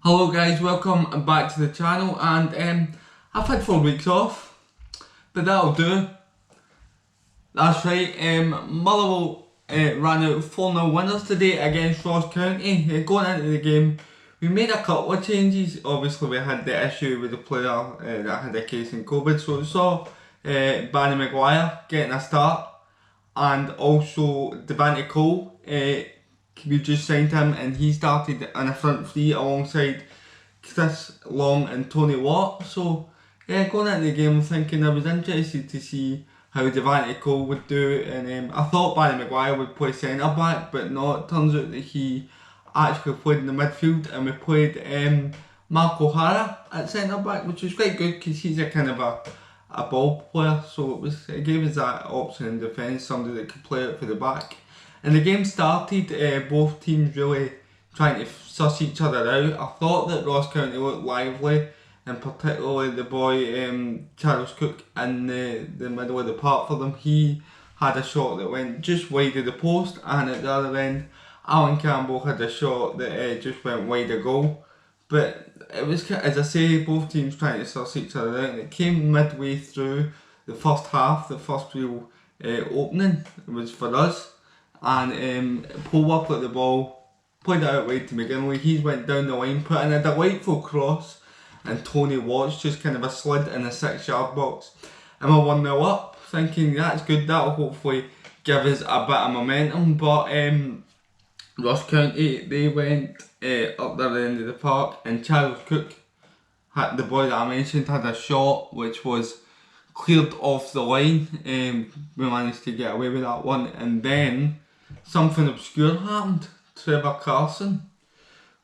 Hello guys, welcome back to the channel, and I've had 4 weeks off, but that'll do. That's right, Motherwell ran out 4-0 winners today against Ross County. Going into the game, we made a couple of changes. Obviously we had the issue with the player that had a case in COVID, so we saw Barry Maguire getting a start, and also Devante Cole. We just signed him and he started in a front three alongside Chris Long and Tony Watt. So yeah, going into the game thinking I was interested to see how Devante Cole would do, and I thought Barry Maguire would play centre back, but no, it turns out that he actually played in the midfield, and we played Mark O'Hara at centre back, which was quite good because he's a kind of a ball player, so it gave us that option in defence, somebody that could play out for the back. And the game started, both teams really trying to suss each other out. I thought that Ross County looked lively, and particularly the boy Charles Cook in the middle of the park for them. He had a shot that went just wide of the post, and at the other end Alan Campbell had a shot that just went wide of goal. But it was, as I say, both teams trying to suss each other out, and it came midway through the first half. The first real opening was for us. And Paul Wap at the ball, played it out wide to McGinley. He went down the line, put in a delightful cross, and Tony Watts just kind of a slid in the 6-yard box. And we're 1-0 up, thinking that's good, that'll hopefully give us a bit of momentum. But Ross County, they went up the end of the park, and Charles Cook, the boy that I mentioned, had a shot which was cleared off the line. We managed to get away with that one, and then something obscure happened. Trevor Carson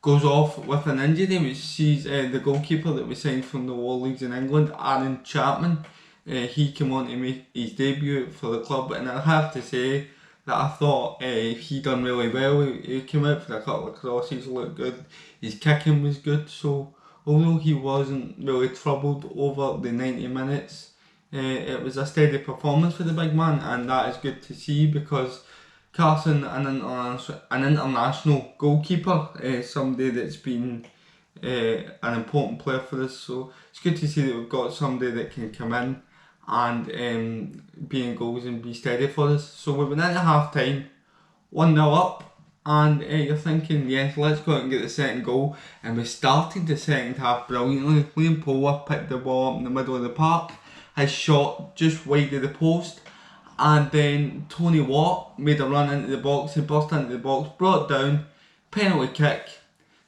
goes off with an injury, which sees the goalkeeper that we signed from the lower leagues in England, Aaron Chapman. He came on to make his debut for the club, and I have to say that I thought he done really well. He came out for a couple of crosses, looked good, his kicking was good, so although he wasn't really troubled over the 90 minutes, it was a steady performance for the big man, and that is good to see, because Carson, an international goalkeeper, somebody that's been an important player for us, so it's good to see that we've got somebody that can come in and be in goals and be steady for us. So we went into half time 1-0 up, and you're thinking, yes, let's go out and get the second goal. And we started the second half brilliantly. Liam Power picked the ball up in the middle of the park, his shot just wide of the post, and then Tony Watt made a run into the box. He burst into the box, brought it down, penalty kick.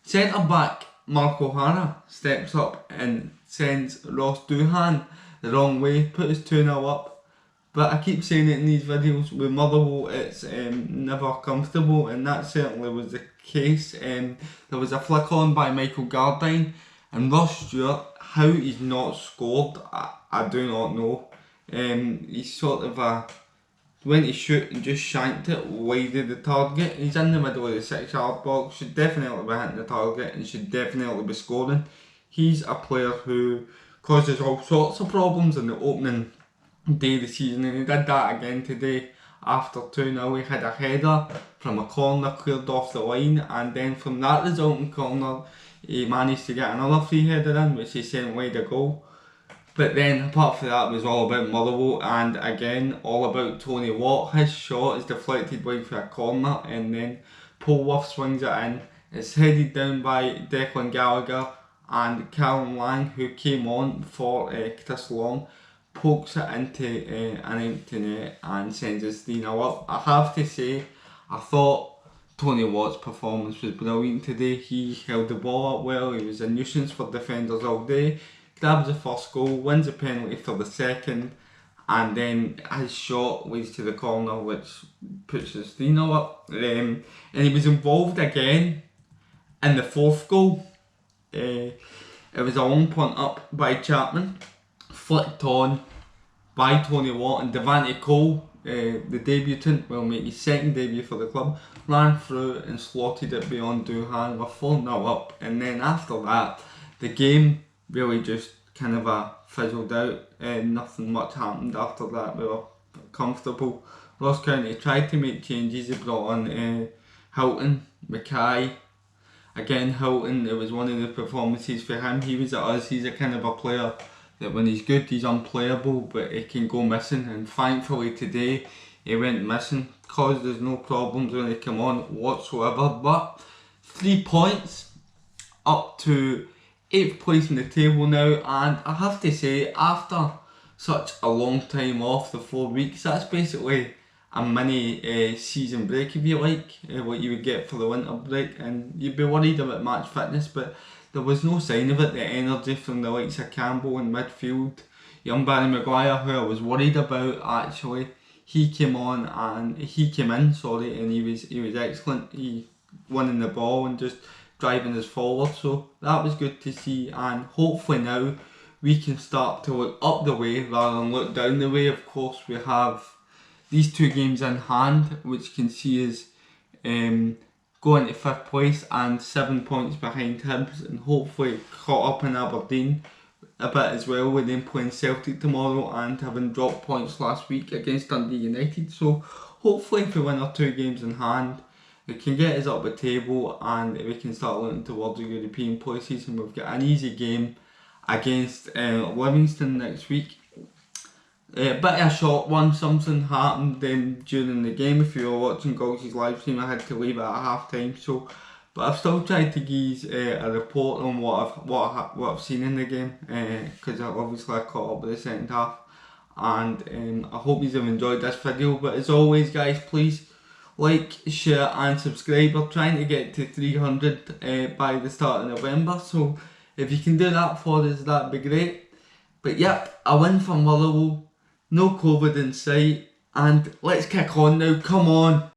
Centre back Mark O'Hara steps up and sends Ross Doohan the wrong way, put us 2-0 up. But I keep saying it in these videos, with Motherwell it's never comfortable, and that certainly was the case. There was a flick on by Michael Gardine, and Ross Stewart, how he's not scored, I do not know. He's sort of went to shoot and just shanked it wide of the target. He's in the middle of the 6-yard box, should definitely be hitting the target and should definitely be scoring. He's a player who causes all sorts of problems in the opening day of the season, and he did that again today. After 2-0 he had a header from a corner cleared off the line, and then from that resulting corner he managed to get another free header in, which he sent wide a goal. But then apart from that, it was all about Motherwell, and again all about Tony Watt. His shot is deflected wide for a corner, and then Paul Worth swings it in. It's headed down by Declan Gallagher, and Callum Lang, who came on for Chris Long, pokes it into an empty net and sends us 3-0 up. I have to say, I thought Tony Watt's performance was brilliant today. He held the ball up well, he was a nuisance for defenders all day, grabs the first goal, wins the penalty for the second, and then his shot leads to the corner, which puts us 3-0 up. And he was involved again in the fourth goal. It was a long punt up by Chapman, flicked on by Tony Watt, and Devante Cole, the debutant, will make his second debut for the club, ran through and slotted it beyond Doohan. We're 4-0 up, and then after that the game really just kind of fizzled out, and nothing much happened after that. We were comfortable. Ross County tried to make changes. They brought on Hilton, Mackay, again, Hilton, it was one of the performances for him. He was at us, he's a kind of a player that when he's good, he's unplayable, but he can go missing, and thankfully today he went missing, caused us no problems when he came on whatsoever. But 3 points up to 8th place in the table now, and I have to say, after such a long time off, the 4 weeks, that's basically a mini season break, if you like, what you would get for the winter break, and you'd be worried about match fitness, but there was no sign of it. The energy from the likes of Campbell in midfield, young Barry Maguire, who I was worried about actually, he came in, and he was excellent. He winning the ball and just driving us forward, so that was good to see, and hopefully now we can start to look up the way rather than look down the way. Of course, we have these 2 games in hand, which can see us go into 5th place and 7 points behind Hibs, and hopefully caught up in Aberdeen a bit as well, with them playing Celtic tomorrow and having dropped points last week against Dundee United. So hopefully if we win our 2 games in hand, it can get us up the table and we can start looking towards the European places, and we've got an easy game against Livingston next week. A bit of a short one, something happened during the game. If you were watching Gogs's live stream, I had to leave it at half time, so but I've still tried to give a report on what I've seen in the game, because obviously I caught up with the second half, and I hope you've enjoyed this video. But as always guys, please like, share and subscribe. We're trying to get to 300 by the start of November, so if you can do that for us, that'd be great. But yep, a win for Motherwell, no COVID in sight, and let's kick on now, come on.